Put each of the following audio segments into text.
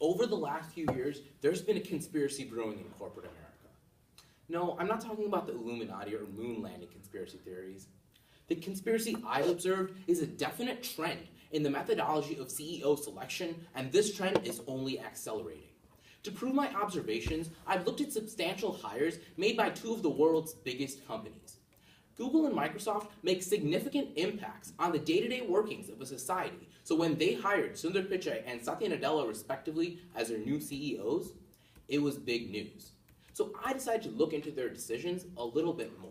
Over the last few years, there's been a conspiracy brewing in corporate America. No, I'm not talking about the Illuminati or moon landing conspiracy theories. The conspiracy I've observed is a definite trend in the methodology of CEO selection, and this trend is only accelerating. To prove my observations, I've looked at substantial hires made by two of the world's biggest companies. Google and Microsoft make significant impacts on the day-to-day workings of a society, so when they hired Sundar Pichai and Satya Nadella respectively as their new CEOs, it was big news. So I decided to look into their decisions a little bit more.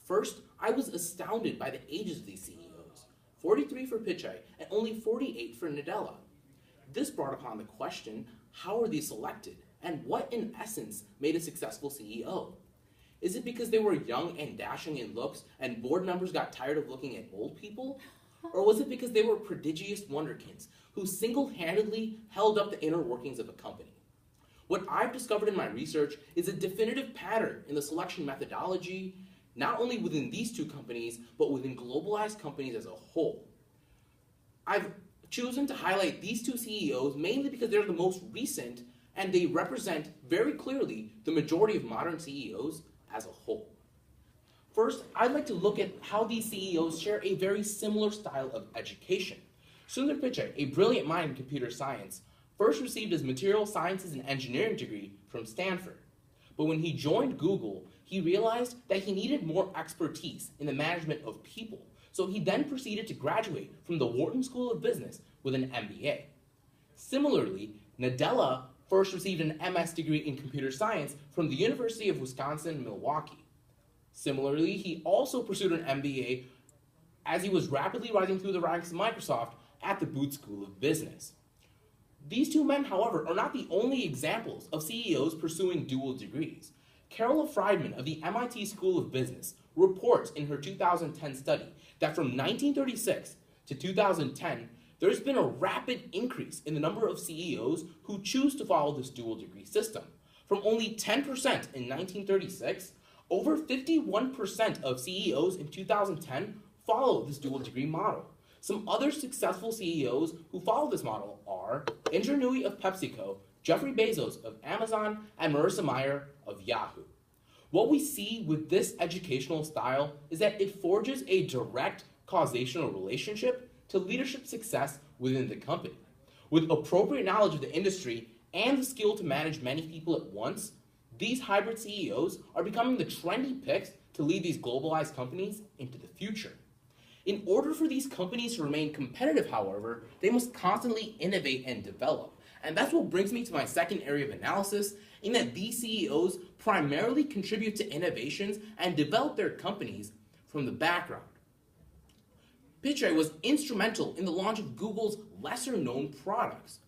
First, I was astounded by the ages of these CEOs, 43 for Pichai and only 48 for Nadella. This brought upon the question, how are these selected, and what in essence made a successful CEO? Is it because they were young and dashing in looks and board members got tired of looking at old people? Or was it because they were prodigious wonderkins who single-handedly held up the inner workings of a company? What I've discovered in my research is a definitive pattern in the selection methodology, not only within these two companies, but within globalized companies as a whole. I've chosen to highlight these two CEOs mainly because they're the most recent and they represent very clearly the majority of modern CEOs as a whole. First, I'd like to look at how these CEOs share a very similar style of education. Sundar Pichai, a brilliant mind in computer science, first received his material sciences and engineering degree from Stanford. But when he joined Google, he realized that he needed more expertise in the management of people. So he then proceeded to graduate from the Wharton School of Business with an MBA. Similarly, Nadella first received an MS degree in computer science from the University of Wisconsin-Milwaukee. Similarly, he also pursued an MBA as he was rapidly rising through the ranks of Microsoft at the Booth School of Business. These two men, however, are not the only examples of CEOs pursuing dual degrees. Carola Friedman of the MIT School of Business reports in her 2010 study that from 1936 to 2010, there's been a rapid increase in the number of CEOs who choose to follow this dual degree system. From only 10% in 1936, over 51% of CEOs in 2010 follow this dual degree model. Some other successful CEOs who follow this model are Indra Nooyi of PepsiCo, Jeffrey Bezos of Amazon, and Marissa Mayer of Yahoo. What we see with this educational style is that it forges a direct causational relationship to leadership success within the company. With appropriate knowledge of the industry and the skill to manage many people at once, these hybrid CEOs are becoming the trendy picks to lead these globalized companies into the future. In order for these companies to remain competitive, however, they must constantly innovate and develop. And that's what brings me to my second area of analysis, in that these CEOs primarily contribute to innovations and develop their companies from the background. Pichai was instrumental in the launch of Google's lesser-known products.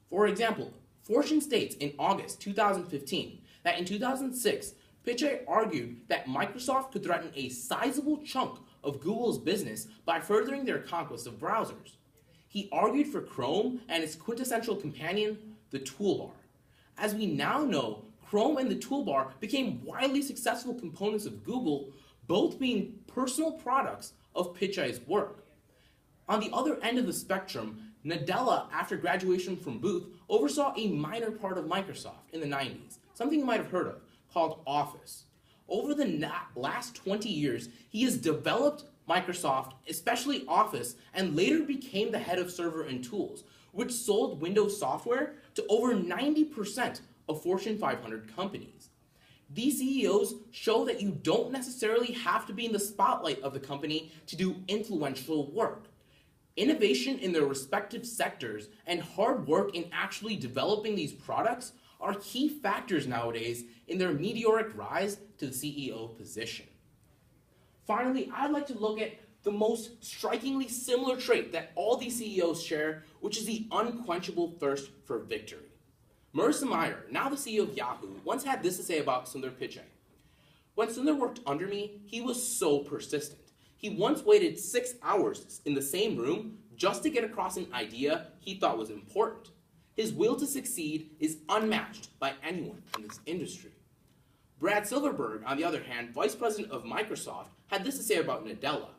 For example, Fortune states in August 2015 that in 2006, Pichai argued that Microsoft could threaten a sizable chunk of Google's business by furthering their conquest of browsers. He argued for Chrome and its quintessential companion, the toolbar. As we now know, Chrome and the toolbar became widely successful components of Google, both being personal products of Pichai's work. On the other end of the spectrum, Nadella, after graduation from Booth, oversaw a minor part of Microsoft in the 90s, something you might have heard of, called Office. Over the last 20 years, he has developed Microsoft, especially Office, and later became the head of server and tools, which sold Windows software to over 90% of Fortune 500 companies. These CEOs show that you don't necessarily have to be in the spotlight of the company to do influential work. Innovation in their respective sectors and hard work in actually developing these products are key factors nowadays in their meteoric rise to the CEO position. Finally, I'd like to look at the most strikingly similar trait that all these CEOs share, which is the unquenchable thirst for victory. Marissa Mayer, now the CEO of Yahoo, once had this to say about Sundar Pichai. When Sundar worked under me, he was so persistent. He once waited 6 hours in the same room just to get across an idea he thought was important. His will to succeed is unmatched by anyone in this industry. Brad Silverberg, on the other hand, vice president of Microsoft, had this to say about Nadella.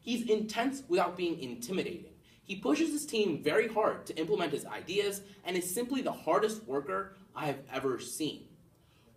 He's intense without being intimidating. He pushes his team very hard to implement his ideas and is simply the hardest worker I have ever seen.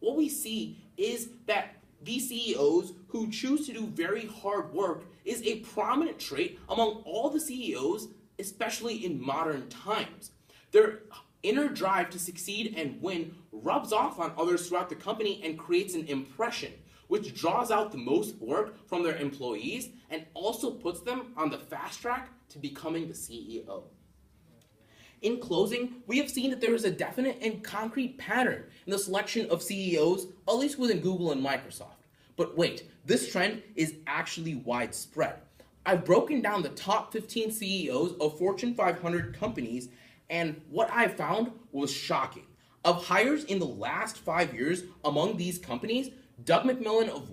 What we see is that these CEOs who choose to do very hard work is a prominent trait among all the CEOs, especially in modern times. Their inner drive to succeed and win rubs off on others throughout the company and creates an impression, which draws out the most work from their employees and also puts them on the fast track to becoming the CEO. In closing, we have seen that there is a definite and concrete pattern in the selection of CEOs, at least within Google and Microsoft. But wait, this trend is actually widespread. I've broken down the top 15 CEOs of Fortune 500 companies, and what I found was shocking. Of hires in the last 5 years among these companies, Doug McMillon of